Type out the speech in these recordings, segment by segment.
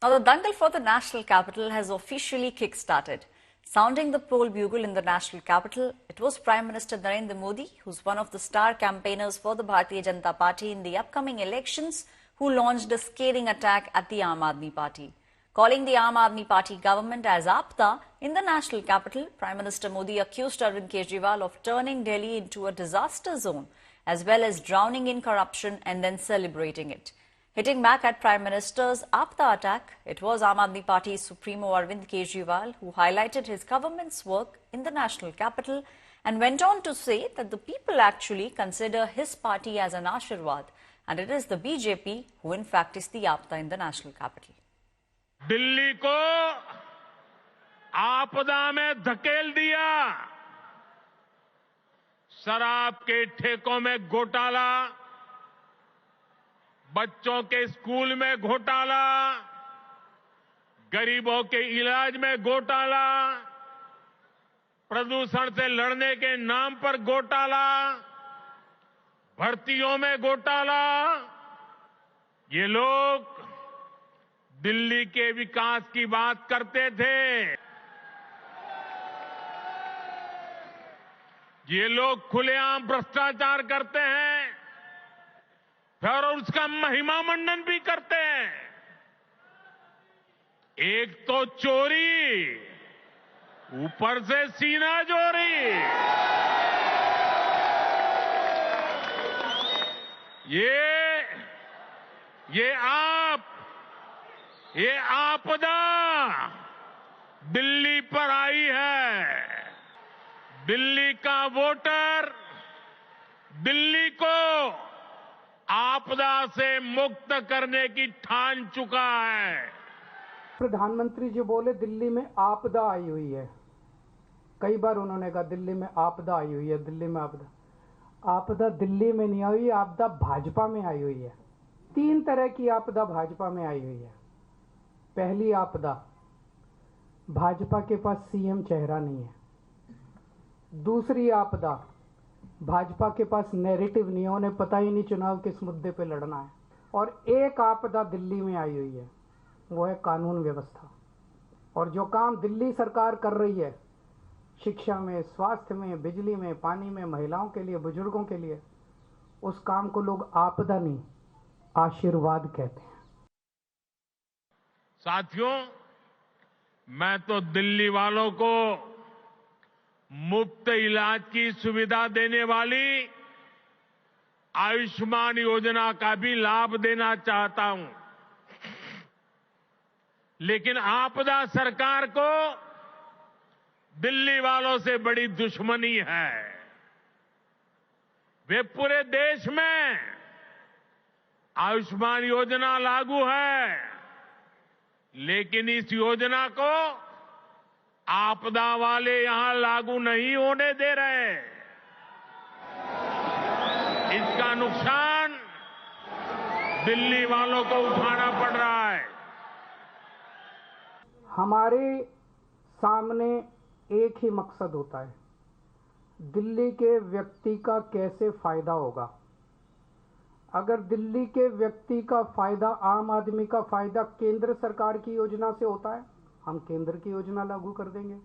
Now, the dangle for the national capital has officially kick-started. Sounding the poll bugle in the national capital, it was Prime Minister Narendra Modi, who's one of the star campaigners for the Bharatiya Janata Party in the upcoming elections, who launched a scathing attack at the Aam Aadmi Party. Calling the Aam Aadmi Party government as Aapda in the national capital, Prime Minister Modi accused Arvind Kejriwal of turning Delhi into a disaster zone, as well as drowning in corruption and then celebrating it. Hitting back at Prime Minister's Aapda attack, it was Aam Aadmi Party's Supremo Arvind Kejriwal who highlighted his government's work in the national capital and went on to say that the people actually consider his party as an Ashirwad, and it is the BJP who in fact is the Aapda in the national capital. Delhi को आपदा में धकेल दिया, शराब के ठेकों में घोटाला, बच्चों के स्कूल में घोटाला, गरीबों के इलाज में घोटाला, प्रदूषण से लड़ने के नाम पर घोटाला, भर्तियों में घोटाला। ये लोग दिल्ली के विकास की बात करते थे, ये लोग खुलेआम भ्रष्टाचार करते हैं और उसका महिमा मंडन भी करते हैं। एक तो चोरी, ऊपर से सीना चोरी। ये आपदा दिल्ली पर आई है। दिल्ली का वोटर दिल्ली को आपदा से मुक्त करने की ठान चुका है। प्रधानमंत्री जी बोले दिल्ली में आपदा आई हुई है। कई बार उन्होंने कहा दिल्ली में आपदा आई हुई है, दिल्ली में आपदा। आपदा दिल्ली में नहीं आई, आपदा भाजपा में आई हुई है। 3 तरह की आपदा भाजपा में आई हुई है। पहली आपदा, भाजपा के पास सीएम चेहरा नहीं है। दूसरी आपदा, भाजपा के पास नैरेटिव नहीं है, उन्हें पता ही नहीं चुनाव किस मुद्दे पे लड़ना है। और एक आपदा दिल्ली में आई हुई है, वो है कानून व्यवस्था। और जो काम दिल्ली सरकार कर रही है, शिक्षा में, स्वास्थ्य में, बिजली में, पानी में, महिलाओं के लिए, बुजुर्गों के लिए, उस काम को लोग आपदा नहीं, आशीर्वाद कहते हैं। साथियों, मैं तो दिल्ली वालों को मुफ्त इलाज की सुविधा देने वाली आयुष्मान योजना का भी लाभ देना चाहता हूं, लेकिन आपदा सरकार को दिल्ली वालों से बड़ी दुश्मनी है। वे पूरे देश में आयुष्मान योजना लागू है, लेकिन इस योजना को आपदा वाले यहां लागू नहीं होने दे रहे। इसका नुकसान दिल्ली वालों को उठाना पड़ रहा है। हमारे सामने एक ही मकसद होता है, दिल्ली के व्यक्ति का कैसे फायदा होगा। अगर दिल्ली के व्यक्ति का फायदा, आम आदमी का फायदा केंद्र सरकार की योजना से होता है, हम केंद्र की योजना लागू कर देंगे।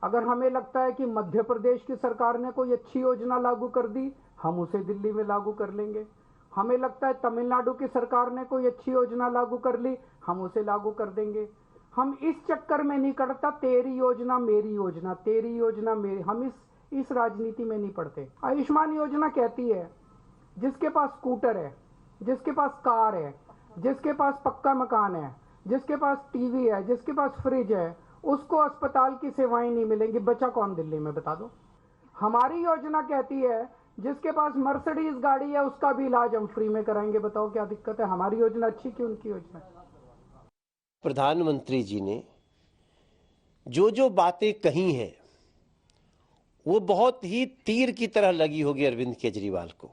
अगर हमें लगता है कि मध्य प्रदेश की सरकार ने कोई अच्छी योजना लागू कर दी, हम उसे दिल्ली में लागू कर लेंगे। हमें लगता है तमिलनाडु की सरकार ने कोई अच्छी योजना लागू कर ली, हम उसे लागू कर देंगे। हम इस चक्कर में नहीं करता तेरी योजना मेरी योजना, तेरी योजना मेरी, हम इस राजनीति में नहीं पड़ते। आयुष्मान योजना कहती है जिसके पास स्कूटर है, जिसके पास कार है, जिसके पास पक्का मकान है, जिसके पास टीवी है, जिसके पास फ्रिज है, उसको अस्पताल की सेवाएं नहीं मिलेंगी। बचा कौन दिल्ली में, बता दो। हमारी योजना कहती है जिसके पास मर्सिडीज गाड़ी है उसका भी इलाज हम फ्री में कराएंगे। बताओ क्या दिक्कत है? हमारी योजना अच्छी कि उनकी योजना? प्रधानमंत्री जी ने जो बातें कही हैं वो बहुत ही तीर की तरह लगी होगी अरविंद केजरीवाल को।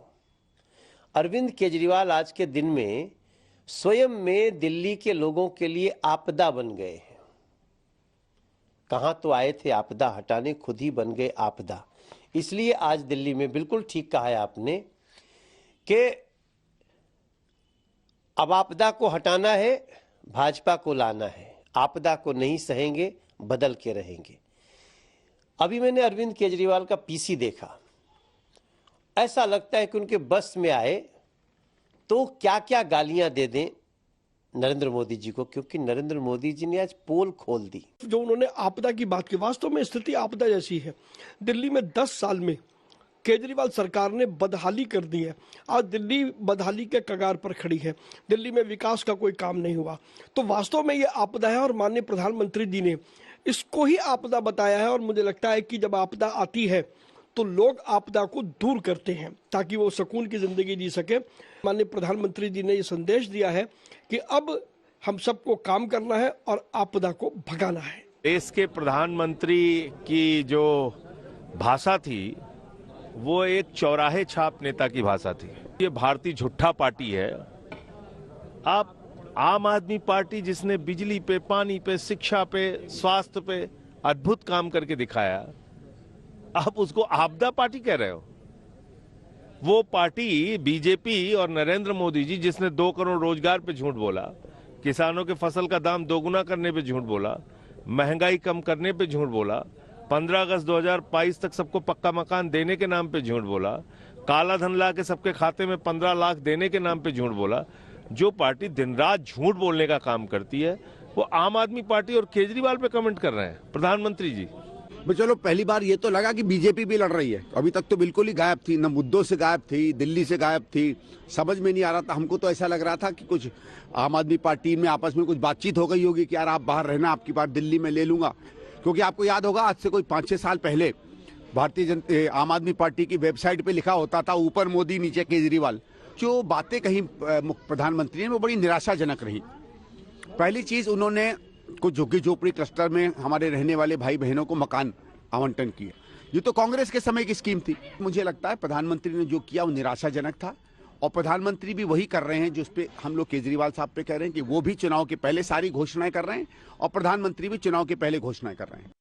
अरविंद केजरीवाल आज के दिन में स्वयं में दिल्ली के लोगों के लिए आपदा बन गए हैं। कहां तो आए थे आपदा हटाने, खुद ही बन गए आपदा। इसलिए आज दिल्ली में, बिल्कुल ठीक कहा है आपने, कि अब आपदा को हटाना है, भाजपा को लाना है, आपदा को नहीं सहेंगे, बदल के रहेंगे। अभी मैंने अरविंद केजरीवाल का पीसी देखा, ऐसा लगता है कि उनके बस में आए तो क्या क्या गालियां दे दें नरेंद्र मोदी जी को, क्योंकि नरेंद्र मोदी जी ने आज पोल खोल दी। जो उन्होंने आपदा की बात की, वास्तव में स्थिति आपदा जैसी है। दिल्ली में 10 साल में केजरीवाल सरकार ने बदहाली कर दी है। आज दिल्ली बदहाली के कगार पर खड़ी है। दिल्ली में विकास का कोई काम नहीं हुआ। तो वास्तव में ये आपदा है और माननीय प्रधानमंत्री जी ने इसको ही आपदा बताया है। और मुझे लगता है कि जब आपदा आती है तो लोग आपदा को दूर करते हैं ताकि वो सुकून की जिंदगी जी सके। माननीय प्रधानमंत्री जी ने ये संदेश दिया है कि अब हम सबको काम करना है और आपदा को भगाना है। देश के प्रधानमंत्री की जो भाषा थी वो एक चौराहे छाप नेता की भाषा थी। ये भारतीय झुट्ठा पार्टी है। आप आम आदमी पार्टी जिसने बिजली पे, पानी पे, शिक्षा पे, स्वास्थ्य पे अद्भुत काम करके दिखाया, आप उसको आपदा पार्टी कह रहे हो। वो पार्टी बीजेपी और नरेंद्र मोदी जी जिसने 2 करोड़ रोजगार पे झूठ बोला, किसानों के फसल का दाम दोगुना करने पे झूठ बोला, महंगाई कम करने पे झूठ बोला, 15 अगस्त 2022 तक सबको पक्का मकान देने के नाम पे झूठ बोला, काला धन ला के सबके खाते में 15 लाख देने के नाम पे झूठ बोला। जो पार्टी दिन रात झूठ बोलने का काम करती है वो आम आदमी पार्टी और केजरीवाल पे कमेंट कर रहे हैं प्रधानमंत्री जी। चलो पहली बार ये तो लगा कि बीजेपी भी लड़ रही है। अभी तक तो बिल्कुल ही गायब थी, न मुद्दों से गायब थी, दिल्ली से गायब थी, समझ में नहीं आ रहा था। हमको तो ऐसा लग रहा था कि कुछ आम आदमी पार्टी में आपस में कुछ बातचीत हो गई होगी कि यार आप बाहर रहना, आपकी बात दिल्ली में ले लूंगा। क्योंकि आपको याद होगा आज से कोई 5-6 साल पहले आम आदमी पार्टी की वेबसाइट पे लिखा होता था ऊपर मोदी नीचे केजरीवाल। जो बातें कही प्रधानमंत्री ने वो बड़ी निराशाजनक रही। पहली चीज, उन्होंने कुछ झुग्गी झोपड़ी क्लस्टर में हमारे रहने वाले भाई बहनों को मकान आवंटन किए। ये तो कांग्रेस के समय की स्कीम थी। मुझे लगता है प्रधानमंत्री ने जो किया वो निराशाजनक था और प्रधानमंत्री भी वही कर रहे हैं जिस पे हम लोग केजरीवाल साहब पे कह रहे हैं कि वो भी चुनाव के पहले सारी घोषणाएं कर रहे हैं और प्रधानमंत्री भी चुनाव के पहले घोषणाएं कर रहे हैं।